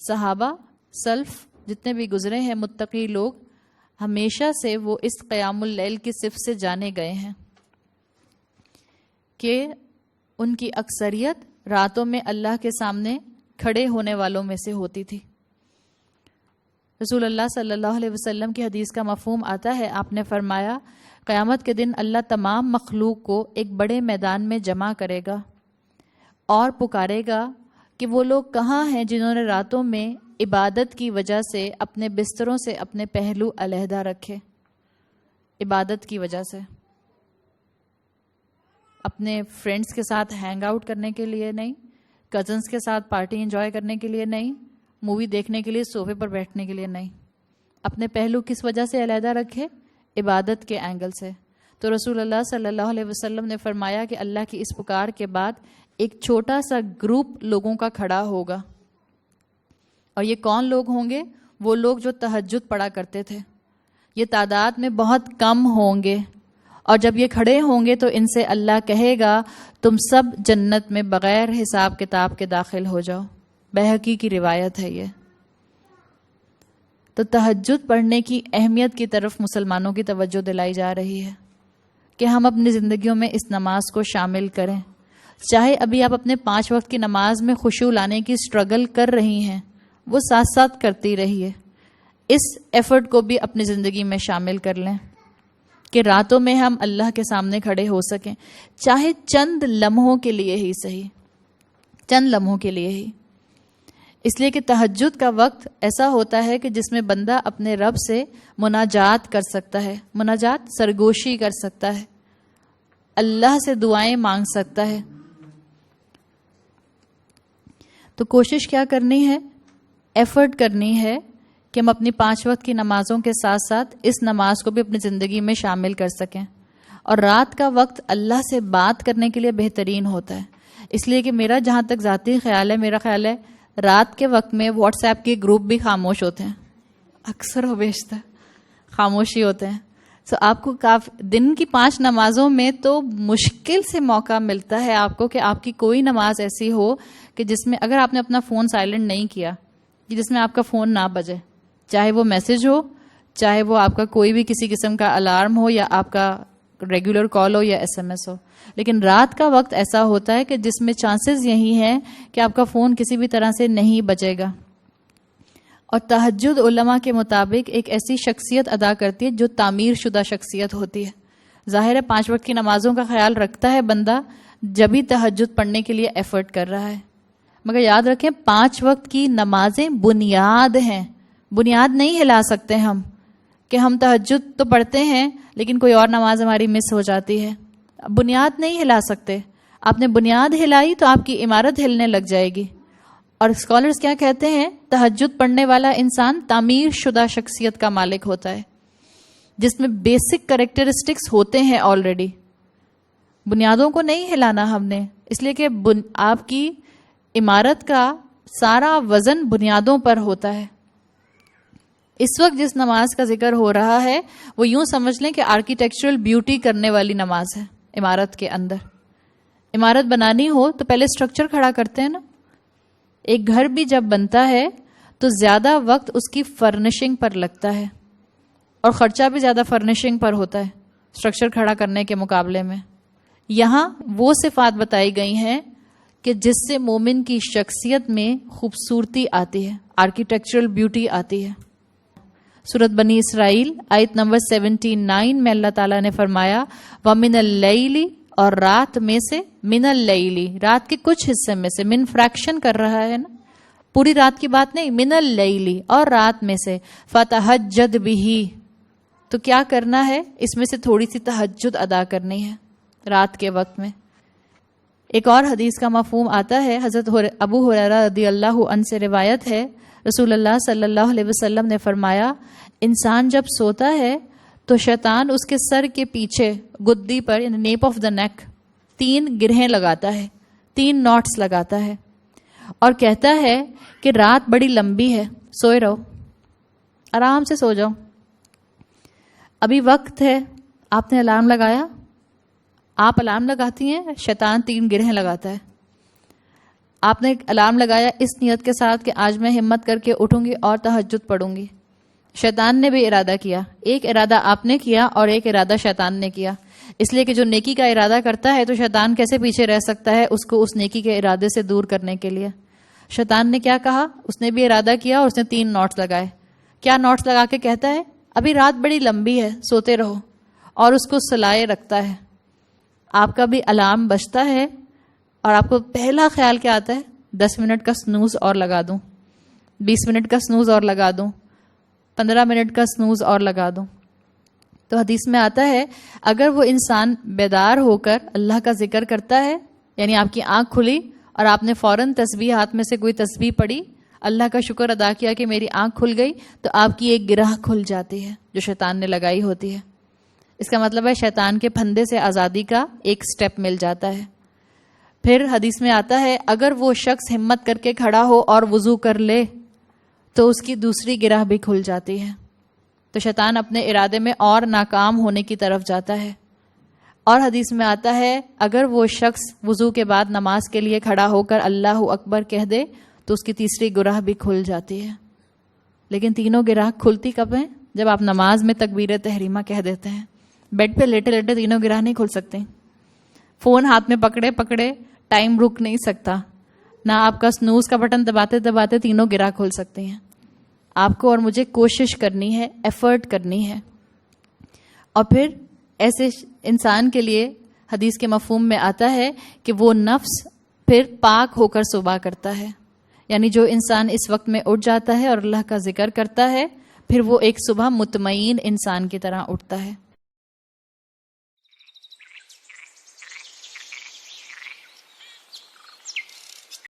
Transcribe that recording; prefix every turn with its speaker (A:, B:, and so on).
A: صحابہ سلف جتنے بھی گزرے ہیں متقی لوگ ہمیشہ سے وہ اس قیام اللیل کی صفت سے جانے گئے ہیں کہ ان کی اکثریت راتوں میں اللہ کے سامنے کھڑے ہونے والوں میں سے ہوتی تھی. رسول اللہ صلی اللہ علیہ وسلم کی حدیث کا مفہوم آتا ہے, آپ نے فرمایا قیامت کے دن اللہ تمام مخلوق کو ایک بڑے میدان میں جمع کرے گا اور پکارے گا کہ وہ لوگ کہاں ہیں جنہوں نے راتوں میں عبادت کی وجہ سے اپنے بستروں سے اپنے پہلو علیحدہ رکھے. عبادت کی وجہ سے, اپنے فرینڈز کے ساتھ ہینگ آؤٹ کرنے کے لیے نہیں, کزنس کے ساتھ پارٹی انجوائے کرنے کے لیے نہیں, مووی دیکھنے کے لیے صوفے پر بیٹھنے کے لیے نہیں. اپنے پہلو کس وجہ سے علیحدہ رکھے؟ عبادت کے اینگل سے. تو رسول اللہ صلی اللہ علیہ وسلم نے فرمایا کہ اللہ کی اس پکار کے بعد ایک چھوٹا سا گروپ لوگوں کا کھڑا ہوگا. اور یہ کون لوگ ہوں گے؟ وہ لوگ جو تہجد پڑھا کرتے تھے. یہ تعداد میں بہت کم ہوں گے, اور جب یہ کھڑے ہوں گے تو ان سے اللہ کہے گا تم سب جنت میں بغیر حساب کتاب کے داخل ہو جاؤ. بہقی کی روایت ہے یہ. تو تہجد پڑھنے کی اہمیت کی طرف مسلمانوں کی توجہ دلائی جا رہی ہے کہ ہم اپنی زندگیوں میں اس نماز کو شامل کریں. چاہے ابھی آپ اپنے 5 وقت کی نماز میں خشوع لانے کی سٹرگل کر رہی ہیں, وہ ساتھ ساتھ کرتی رہیے. اس ایفرٹ کو بھی اپنی زندگی میں شامل کر لیں کہ راتوں میں ہم اللہ کے سامنے کھڑے ہو سکیں, چاہے چند لمحوں کے لیے ہی صحیح, چند لمحوں کے لیے ہی. اس لیے کہ تہجد کا وقت ایسا ہوتا ہے کہ جس میں بندہ اپنے رب سے مناجات کر سکتا ہے, مناجات سرگوشی کر سکتا ہے, اللہ سے دعائیں مانگ سکتا ہے. تو کوشش کیا کرنی ہے؟ ایفرٹ کرنی ہے کہ ہم اپنی 5 وقت کی نمازوں کے ساتھ ساتھ اس نماز کو بھی اپنی زندگی میں شامل کر سکیں. اور رات کا وقت اللہ سے بات کرنے کے لیے بہترین ہوتا ہے. اس لیے کہ میرا جہاں تک ذاتی خیال ہے, میرا خیال ہے رات کے وقت میں واٹس ایپ کے گروپ بھی خاموش ہوتے ہیں, اکثر و بیشتر خاموشی ہوتے ہیں. تو آپ کو دن کی 5 نمازوں میں تو مشکل سے موقع ملتا ہے آپ کو کہ آپ کی کوئی نماز ایسی ہو کہ جس میں اگر آپ نے اپنا فون سائلنٹ نہیں کیا, کہ جس میں آپ کا فون نہ بجے, چاہے وہ میسج ہو, چاہے وہ آپ کا کوئی بھی کسی قسم کا الارم ہو, یا آپ کا ریگولر کال ہو یا SMS ہو. لیکن رات کا وقت ایسا ہوتا ہے کہ جس میں چانسز یہی ہیں کہ آپ کا فون کسی بھی طرح سے نہیں بجے گا. اور تہجد علماء کے مطابق ایک ایسی شخصیت ادا کرتی ہے جو تعمیر شدہ شخصیت ہوتی ہے. ظاہر ہے 5 وقت کی نمازوں کا خیال رکھتا ہے بندہ جب ہی تہجد پڑھنے کے لیے ایفرٹ کر رہا ہے, مگر یاد رکھیں 5 وقت کی نمازیں بنیاد ہیں. بنیاد نہیں ہلا سکتے ہم کہ ہم تہجد تو پڑھتے ہیں لیکن کوئی اور نماز ہماری مس ہو جاتی ہے. بنیاد نہیں ہلا سکتے. آپ نے بنیاد ہلائی تو آپ کی عمارت ہلنے لگ جائے گی. اور اسکالرز کیا کہتے ہیں؟ تہجد پڑھنے والا انسان تعمیر شدہ شخصیت کا مالک ہوتا ہے, جس میں بیسک کریکٹرسٹکس ہوتے ہیں آلریڈی. بنیادوں کو نہیں ہلانا ہم نے, اس لیے کہ آپ کی عمارت کا سارا وزن بنیادوں پر ہوتا ہے. اس وقت جس نماز کا ذکر ہو رہا ہے وہ یوں سمجھ لیں کہ آرکیٹیکچرل بیوٹی کرنے والی نماز ہے. عمارت کے اندر عمارت بنانی ہو تو پہلے اسٹرکچر کھڑا کرتے ہیں نا. ایک گھر بھی جب بنتا ہے تو زیادہ وقت اس کی فرنشنگ پر لگتا ہے, اور خرچہ بھی زیادہ فرنشنگ پر ہوتا ہے اسٹرکچر کھڑا کرنے کے مقابلے میں. یہاں وہ صفات بتائی گئی ہیں کہ جس سے مومن کی شخصیت میں خوبصورتی آتی ہے, آرکیٹیکچرل بیوٹی آتی ہے. سورۃ بنی اسرائیل آیت نمبر 79 میں اللہ تعالیٰ نے فرمایا وَمِنَ اللَّيْلِ, اور رات میں سے, من اللیلی, رات کے کچھ حصے میں سے, من فریکشن کر رہا ہے نا, پوری رات کی بات نہیں, من اللیلی, اور رات میں سے, فَتَہَجَّدْ بِهِ, تو کیا کرنا ہے؟ اس میں سے تھوڑی سی تہجد ادا کرنی ہے رات کے وقت میں. ایک اور حدیث کا مفہوم آتا ہے, حضرت ابو ہریرہ رضی اللہ عنہ سے روایت ہے, رسول اللہ صلی اللہ علیہ وسلم نے فرمایا انسان جب سوتا ہے تو شیطان اس کے سر کے پیچھے گدی پر, یعنی نیپ آف دا نیک, 3 گرہیں لگاتا ہے, 3 ناٹس لگاتا ہے, اور کہتا ہے کہ رات بڑی لمبی ہے, سوئے رہو, آرام سے سو جاؤ, ابھی وقت ہے. آپ نے الارم لگایا, آپ الارم لگاتی ہیں, شیطان 3 گرہیں لگاتا ہے. آپ نے ایک الارم لگایا اس نیت کے ساتھ کہ آج میں ہمت کر کے اٹھوں گی اور تہجد پڑھوں گی. شیطان نے بھی ارادہ کیا. ایک ارادہ آپ نے کیا اور ایک ارادہ شیطان نے کیا. اس لیے کہ جو نیکی کا ارادہ کرتا ہے تو شیطان کیسے پیچھے رہ سکتا ہے اس کو اس نیکی کے ارادے سے دور کرنے کے لیے. شیطان نے کیا کہا؟ اس نے بھی ارادہ کیا اور اس نے 3 نوٹس لگائے. کیا نوٹس لگا کے کہتا ہے؟ ابھی رات بڑی لمبی ہے، سوتے رہو، اور اس کو سلائے رکھتا ہے. آپ کا بھی الارم بجتا ہے اور آپ کو پہلا خیال کیا آتا ہے؟ 10 منٹ کا سنوز اور لگا دوں، 20 منٹ کا سنوز اور لگا دوں، 15 منٹ کا سنوز اور لگا دوں. تو حدیث میں آتا ہے اگر وہ انسان بیدار ہو کر اللہ کا ذکر کرتا ہے، یعنی آپ کی آنکھ کھلی اور آپ نے فوراً تسبیح ہاتھ میں سے کوئی تسبیح پڑھی، اللہ کا شکر ادا کیا کہ میری آنکھ کھل گئی، تو آپ کی ایک گرہ کھل جاتی ہے جو شیطان نے لگائی ہوتی ہے. اس کا مطلب ہے شیطان کے پھندے سے آزادی کا ایک سٹیپ مل جاتا ہے. پھر حدیث میں آتا ہے اگر وہ شخص ہمت کر کے کھڑا ہو اور وضو کر لے تو اس کی دوسری گرہ بھی کھل جاتی ہے. تو شیطان اپنے ارادے میں اور ناکام ہونے کی طرف جاتا ہے. اور حدیث میں آتا ہے اگر وہ شخص وضو کے بعد نماز کے لیے کھڑا ہو کر اللہ اکبر کہہ دے تو اس کی تیسری گرہ بھی کھل جاتی ہے. لیکن تینوں گرہ کھلتی کب ہیں؟ جب آپ نماز میں تکبیر تحریمہ کہہ دیتے ہیں. بیڈ پہ لیٹے لیٹے تینوں گرہ نہیں کھل سکتے. فون ہاتھ میں پکڑے پکڑے ٹائم رک نہیں سکتا. نہ آپ کا سنوز کا بٹن دباتے دباتے تینوں گرہ کھل سکتے ہیں. آپ کو اور مجھے کوشش کرنی ہے، ایفرٹ کرنی ہے. اور پھر ایسے انسان کے لیے حدیث کے مفہوم میں آتا ہے کہ وہ نفس پھر پاک ہو کر صبح کرتا ہے. یعنی جو انسان اس وقت میں اٹھ جاتا ہے اور اللہ کا ذکر کرتا ہے، پھر وہ ایک صبح مطمئن انسان کی طرح اٹھتا ہے.